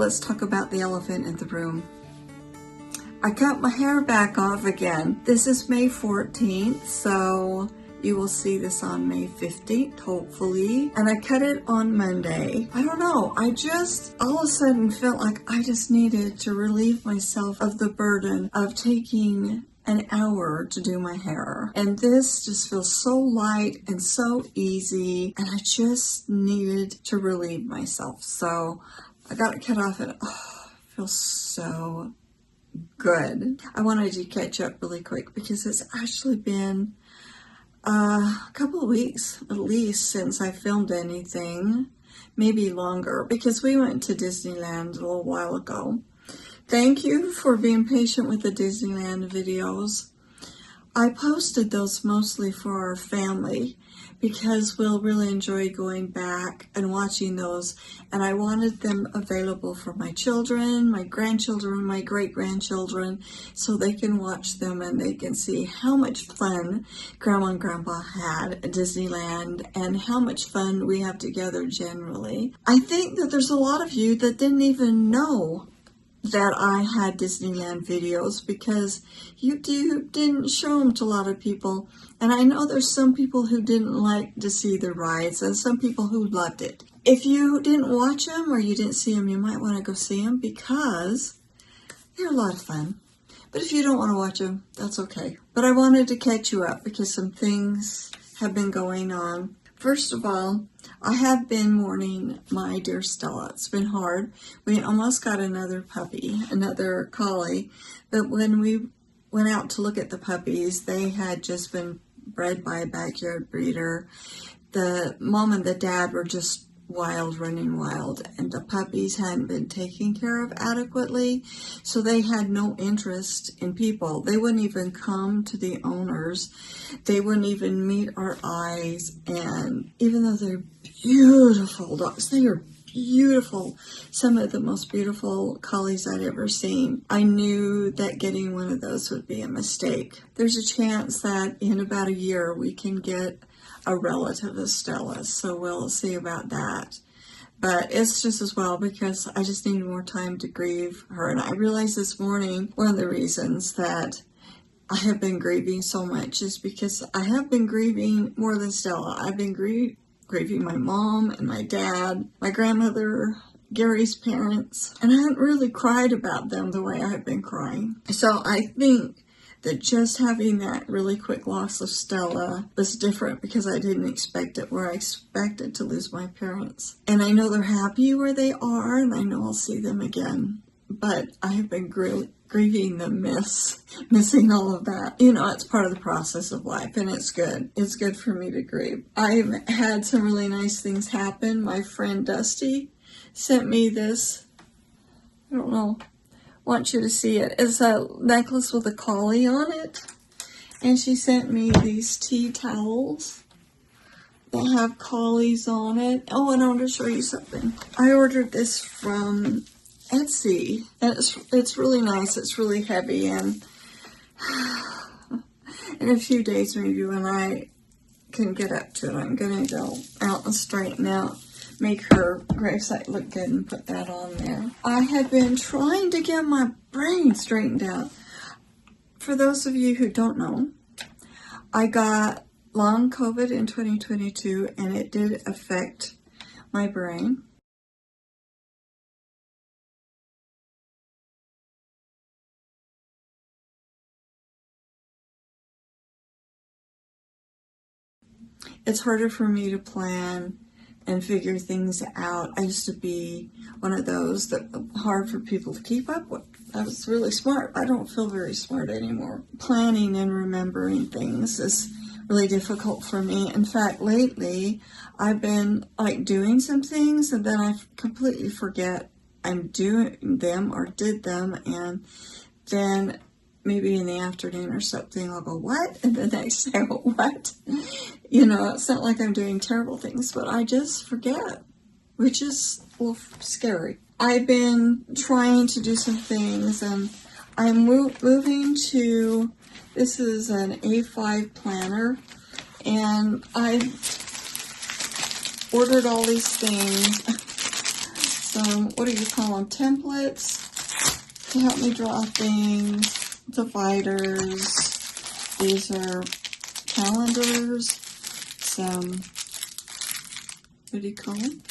Let's talk about the elephant in the room. I cut my hair back off again. This is May 14th, so you will see this on May 15th, hopefully. And I cut it on Monday. I don't know, I just all of a sudden felt like I just needed to relieve myself of the burden of taking an hour to do my hair. And this just feels so light and so easy, and I just needed to relieve myself. So I got it cut off and it feels so good. I wanted to catch up really quick because it's actually been a couple of weeks at least since I filmed anything, maybe longer, because we went to Disneyland a little while ago. Thank you for being patient with the Disneyland videos. I posted those mostly for our family because we'll really enjoy going back and watching those, and I wanted them available for my children, my grandchildren, my great-grandchildren, so they can watch them and they can see how much fun Grandma and Grandpa had at Disneyland and how much fun we have together generally. I think that there's a lot of you that didn't even know that I had Disneyland videos because YouTube didn't show them to a lot of people. And I know there's some people who didn't like to see the rides and some people who loved it. If you didn't watch them or you didn't see them, you might want to go see them because they're a lot of fun. But if you don't want to watch them, that's okay. But I wanted to catch you up because some things have been going on. First of all, I have been mourning my dear Stella. It's been hard. We almost got another puppy, another collie, but when we went out to look at the puppies, they had just been bred by a backyard breeder. The mom and the dad were just wild, running wild, and the puppies hadn't been taken care of adequately, so they had no interest in people. They wouldn't even come to the owners. They wouldn't even meet our eyes, and even though they're beautiful dogs, they are beautiful, some of the most beautiful collies I'd ever seen, I knew that getting one of those would be a mistake. There's a chance that in about a year we can get a relative of Stella's, so we'll see about that. But it's just as well because I just need more time to grieve her. And I realized this morning one of the reasons that I have been grieving so much is because I have been grieving more than Stella. I've been grieving my mom and my dad, my grandmother, Gary's parents, and I haven't really cried about them the way I've been crying. So I think that just having that really quick loss of Stella was different because I didn't expect it, where I expected to lose my parents. And I know they're happy where they are, and I know I'll see them again. But I have been grieving the missing all of that. You know, it's part of the process of life, and it's good. It's good for me to grieve. I've had some really nice things happen. My friend Dusty sent me this, I don't know, want you to see it. It's a necklace with a collie on it, and she sent me these tea towels that have collies on it. Oh, and I want to show you something. I ordered this from Etsy, and it's really nice. It's really heavy, and in a few days maybe when I can get up to it, I'm gonna go out and straighten out, make her gravesite look good and put that on there. I have been trying to get my brain straightened out. For those of you who don't know, I got long COVID in 2022 and it did affect my brain. It's harder for me to plan and figure things out. I used to be one of those that hard for people to keep up with. I was really smart. I don't feel very smart anymore. Planning and remembering things is really difficult for me. In fact, lately, I've been like doing some things and then I completely forget I'm doing them or did them, and then maybe in the afternoon or something, I'll go, what? And the next day, I'll go, what? You know, it's not like I'm doing terrible things, but I just forget, which is a little scary. I've been trying to do some things, and I'm moving to, this is an A5 planner, and I ordered all these things. some, what do you call them, templates to help me draw things, dividers. These are calendars, some, what do you call them?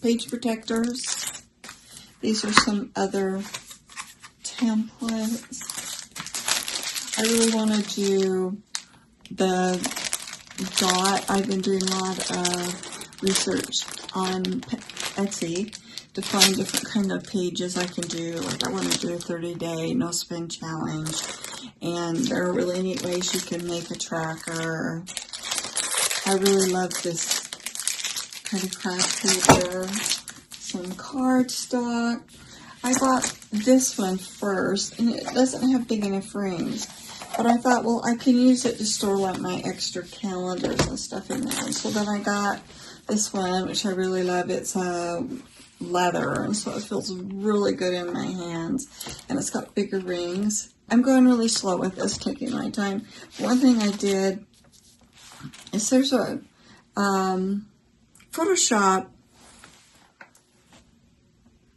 Page protectors. These are some other templates. I really want to do the dot. I've been doing a lot of research on Etsy to find different kind of pages I can do. Like I want to do a 30-day no spend challenge, and there are really neat ways you can make a tracker. I really love this kind of craft paper. Some cardstock. I bought this one first, and it doesn't have big enough rings. But I thought, well, I can use it to store like my extra calendars and stuff in there. So then I got this one, which I really love. It's leather, and so it feels really good in my hands. And it's got bigger rings. I'm going really slow with this, taking my time. One thing I did is there's a Photoshop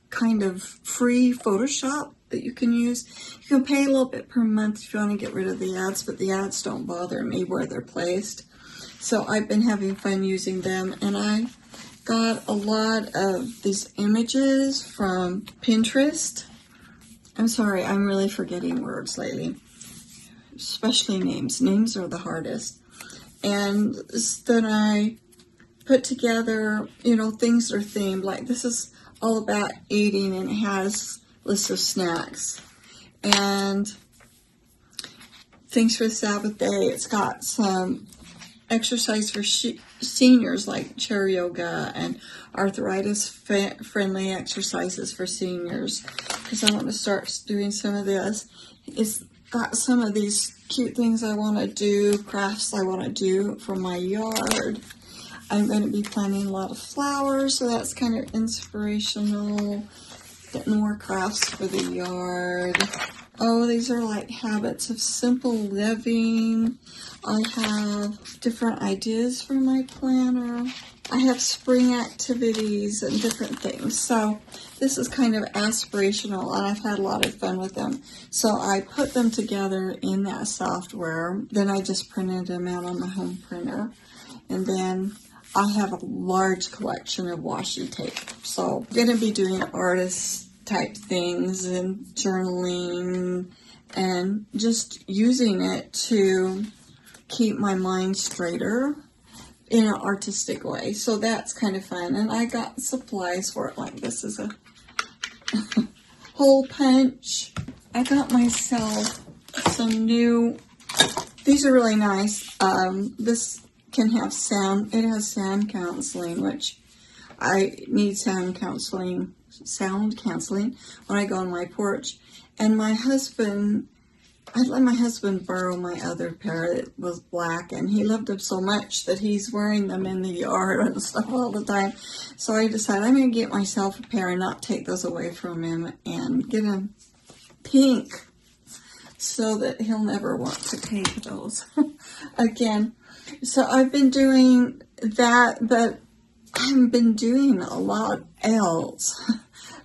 kind of free Photoshop that you can use. You can pay a little bit per month if you want to get rid of the ads, but the ads don't bother me where they're placed. So I've been having fun using them, and I got a lot of these images from Pinterest. I'm sorry, I'm really forgetting words lately, especially names. Names are the hardest. And then I put together, you know, things that are themed. Like this is all about eating, and it has lists of snacks and things for the Sabbath day. It's got some exercise for seniors, like chair yoga and arthritis friendly exercises for seniors, because I want to start doing some of this. It's got some of these cute things I want to do, crafts I want to do for my yard. I'm going to be planting a lot of flowers, so that's kind of inspirational. Getting more crafts for the yard. Oh, these are like habits of simple living. I have different ideas for my planner. I have spring activities and different things. So this is kind of aspirational, and I've had a lot of fun with them. So I put them together in that software. Then I just printed them out on my home printer. And then I have a large collection of washi tape. So I'm going to be doing artist type things and journaling and just using it to keep my mind straighter in an artistic way. So that's kind of fun. And I got supplies for it. Like this is a hole punch. I got myself some new, these are really nice. This can have sound, it has sound counseling, which I need sound canceling when I go on my porch. And my husband, I let my husband borrow my other pair that was black, and he loved them so much that he's wearing them in the yard and stuff all the time. So I decided I'm going to get myself a pair and not take those away from him, and get him pink so that he'll never want to take those again. So I've been doing that, but I haven't been doing a lot else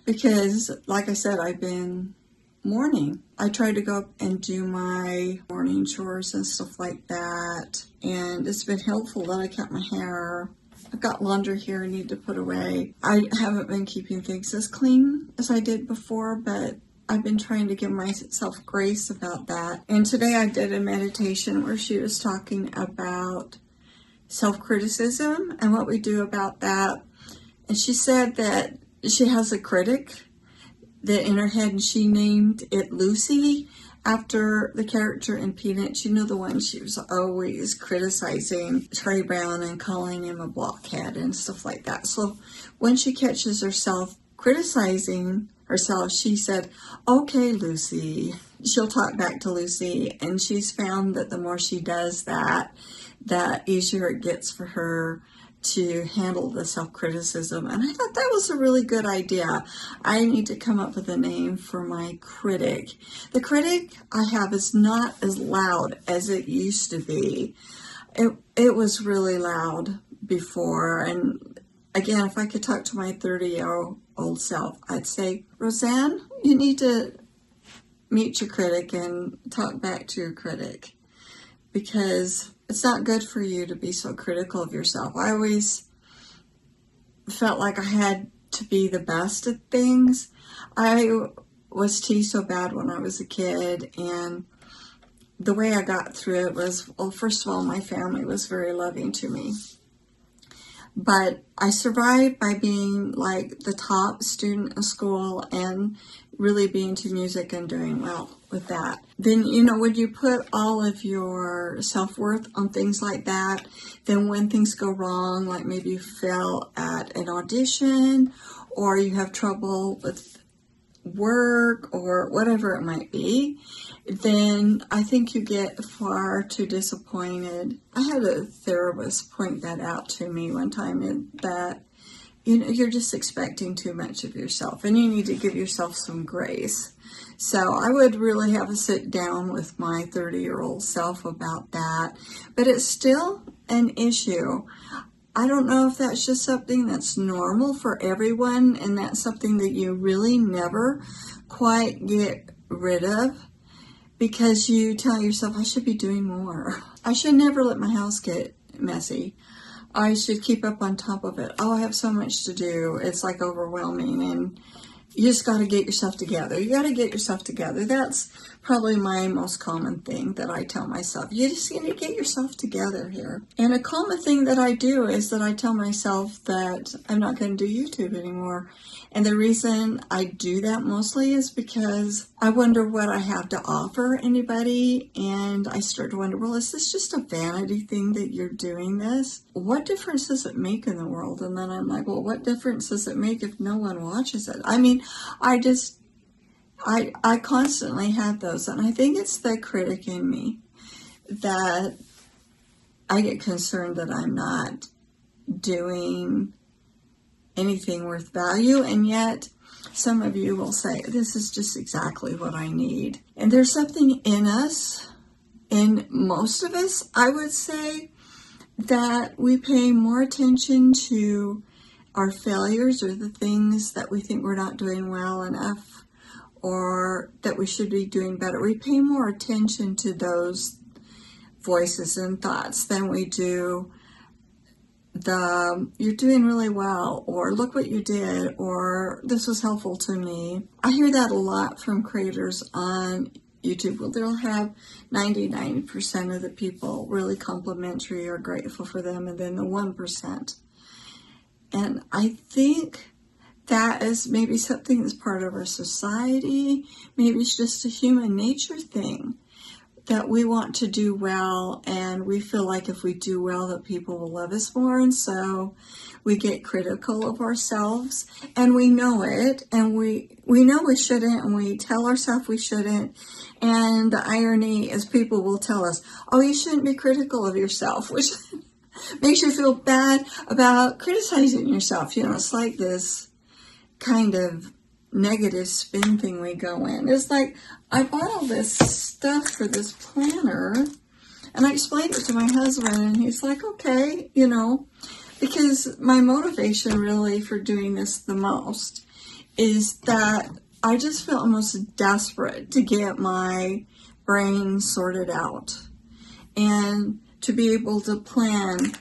because, like I said, I've been mourning. I try to go up and do my morning chores and stuff like that, and it's been helpful that I kept my hair. I've got laundry here I need to put away. I haven't been keeping things as clean as I did before, but I've been trying to give myself grace about that. And today I did a meditation where she was talking about self-criticism and what we do about that. And she said that she has a critic that in her head, and she named it Lucy after the character in Peanuts. You know, the one she was always criticizing Charlie Brown and calling him a blockhead and stuff like that. So when she catches herself criticizing herself, she said, okay, Lucy. She'll talk back to Lucy, and she's found that the more she does that, the easier it gets for her to handle the self-criticism. And I thought that was a really good idea. I need to come up with a name for my critic. The critic I have is not as loud as it used to be. It was really loud before. And again, if I could talk to my 30-year-old self, I'd say, Roseanne, you need to meet your critic and talk back to your critic, because it's not good for you to be so critical of yourself. I always felt like I had to be the best at things. I was teased so bad when I was a kid, and the way I got through it was, well, first of all, my family was very loving to me. But I survived by being like the top student in school and really being into music and doing well with that. Then, when you put all of your self-worth on things like that, then when things go wrong, like maybe you fail at an audition or you have trouble with work or whatever it might be, then I think you get far too disappointed. I had a therapist point that out to me one time, that you're just expecting too much of yourself and you need to give yourself some grace. So I would really have a sit down with my 30-year-old self about that, but it's still an issue. I don't know if that's just something that's normal for everyone and that's something that you really never quite get rid of, because you tell yourself, I should be doing more. I should never let my house get messy. I should keep up on top of it. Oh, I have so much to do. It's like overwhelming, and you just got to get yourself together. You got to get yourself together. That's probably my most common thing that I tell myself. You just need to get yourself together here. And a common thing that I do is that I tell myself that I'm not going to do YouTube anymore. And the reason I do that mostly is because I wonder what I have to offer anybody. And I start to wonder, well, is this just a vanity thing that you're doing this? What difference does it make in the world? And then I'm like, well, what difference does it make if no one watches it? I mean, I constantly have those, and I think it's the critic in me that I get concerned that I'm not doing anything worth value, and yet some of you will say, this is just exactly what I need. And there's something in us, in most of us, I would say, that we pay more attention to our failures or the things that we think we're not doing well enough or that we should be doing better. We pay more attention to those voices and thoughts than we do you're doing really well, or look what you did, or this was helpful to me. I hear that a lot from creators on YouTube. Well, they'll have 99% of the people really complimentary or grateful for them, and then the 1%. And I think that is maybe something that's part of our society. Maybe it's just a human nature thing that we want to do well, and we feel like if we do well that people will love us more, and so we get critical of ourselves, and we know it, and we know we shouldn't, and we tell ourselves we shouldn't. And the irony is people will tell us, oh, you shouldn't be critical of yourself, which makes you feel bad about criticizing yourself. It's like this kind of negative spin thing we go in. It's like, I bought all this stuff for this planner, and I explained it to my husband, and he's like, okay, because my motivation really for doing this the most is that I just feel almost desperate to get my brain sorted out and to be able to plan,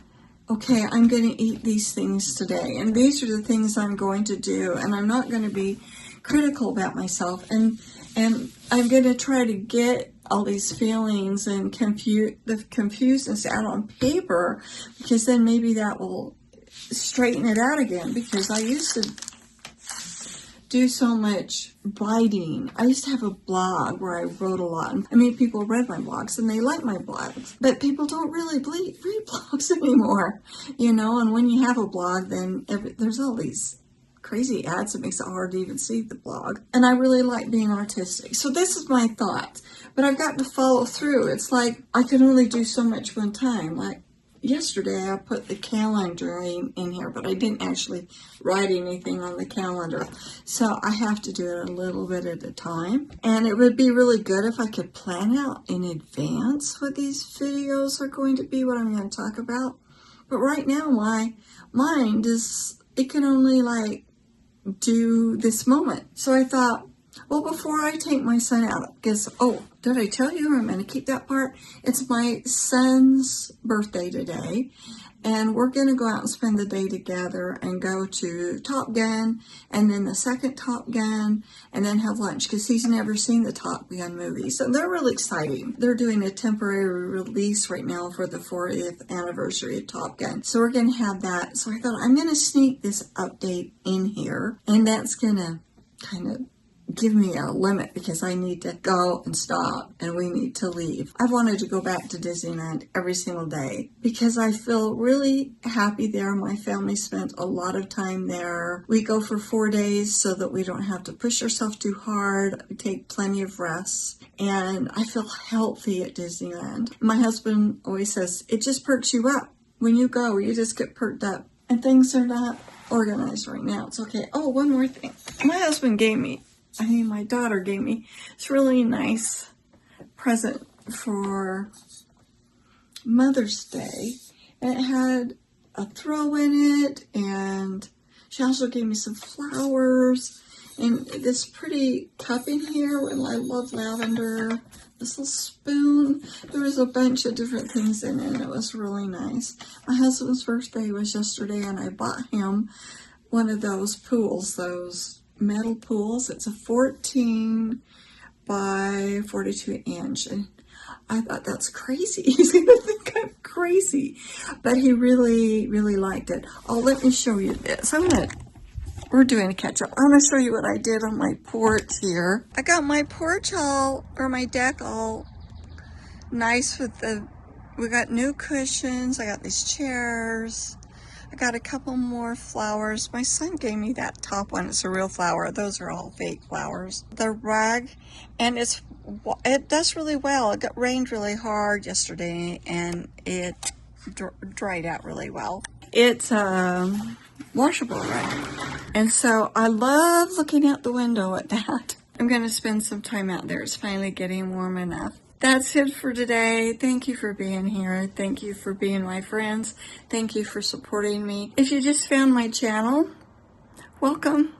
okay, I'm going to eat these things today, and these are the things I'm going to do, and I'm not going to be critical about myself, and I'm going to try to get all these feelings and the confuseness out on paper, because then maybe that will straighten it out again, because I used to do so much writing. I used to have a blog where I wrote a lot. I mean, people read my blogs and they like my blogs, but people don't really read blogs anymore, and when you have a blog, then there's all these crazy ads. It makes it hard to even see the blog. And I really like being artistic. So this is my thought, but I've got to follow through. It's like I can only do so much one time. Like yesterday, I put the calendar in here, but I didn't actually write anything on the calendar. So I have to do it a little bit at a time. And it would be really good if I could plan out in advance what these videos are going to be, what I'm going to talk about, But right now my mind is, it can only like do this moment. So I thought, well, before I take my son out, because, oh, did I tell you? I'm going to keep that part. It's my son's birthday today, and we're going to go out and spend the day together and go to Top Gun, and then the second Top Gun, and then have lunch, because he's never seen the Top Gun movies. So they're really exciting. They're doing a temporary release right now for the 40th anniversary of Top Gun. So we're going to have that. So I thought, I'm going to sneak this update in here, and that's going to kind of give me a limit, because I need to go and stop, and we need to leave. I've wanted to go back to Disneyland every single day because I feel really happy there. My family spent a lot of time there. We go for 4 days so that we don't have to push ourselves too hard. We take plenty of rests, and I feel healthy at Disneyland. My husband always says, it just perks you up. When you go, you just get perked up, and things are not organized right now. It's okay. Oh, one more thing. My daughter gave me this really nice present for Mother's Day. And it had a throw in it, and she also gave me some flowers and this pretty cup in here, and I love lavender. This little spoon. There was a bunch of different things in it, and it was really nice. My husband's birthday was yesterday, and I bought him one of those pools, those metal pools. It's a 14 by 42 inch, and I thought, that's crazy. He's gonna think I'm crazy, but he really liked it. Oh, let me show you this. We're doing a catch up. I'm gonna show you what I did on my porch here. I got my porch my deck all nice we got new cushions. I got these chairs. I got a couple more flowers. My son gave me that top one. It's a real flower. Those are all fake flowers. The rug, and it does really well. It got rained really hard yesterday, and it dried out really well. It's washable rug, and so I love looking out the window at that. I'm going to spend some time out there. It's finally getting warm enough. That's it for today. Thank you for being here. Thank you for being my friends. Thank you for supporting me. If you just found my channel, welcome.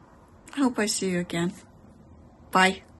I hope I see you again. Bye.